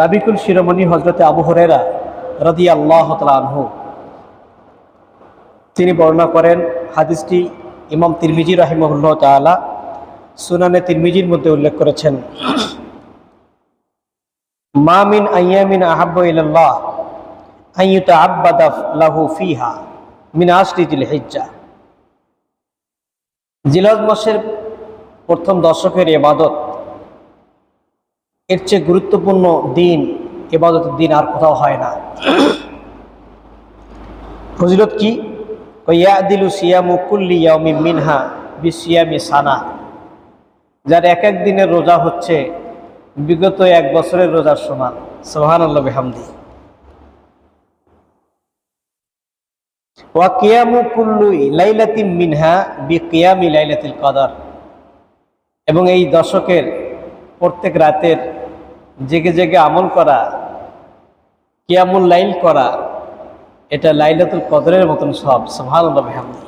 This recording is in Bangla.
রাবিকুল শিরোমণি হজরতে আবু হুরায়রা রাদিয়াল্লাহু তাআলা আনহু তিনি বর্ণনা করেন, হাদিসটি ইমাম তিরমিজি রাহিমাহুল্লাহ তাআলা সুনানে তিরমিজির মধ্যে উল্লেখ করেছেন, মা মিন আইয়ামিন আহাব্বু ইলাল্লাহ আন ইউতাআব্বাদা লাহু ফিহা মিন আশরি যিল হিজ্জাহ। জিলহজ মাসের প্রথম দশকের ইবাদত, এর চেয়ে গুরুত্বপূর্ণ দিন, ইবাদতের দিন আর কোথাও হয় না। ফজিলত কি? ইয়াদিলু সিয়ামু কুল্লি ইয়াউমিন মিনহা বিসিয়ামি সানা। যার এক এক দিনের রোজা হচ্ছে বিগত এক বছরের রোজার সমান। সুবহানাল্লাহ বিহামদি। ওয়া কিয়ামু কুল্লি লাইলাতিন মিনহা বিকিয়ামি লাইলাতুল কদর। এবং এই দশকের প্রত্যেক রাতের জেগে জেগে আমল করা, কিয়ামুল লাইল করা, এটা লাইলাতুল কদরের মতন সব। সুবহানাল্লাহ বিহামদি।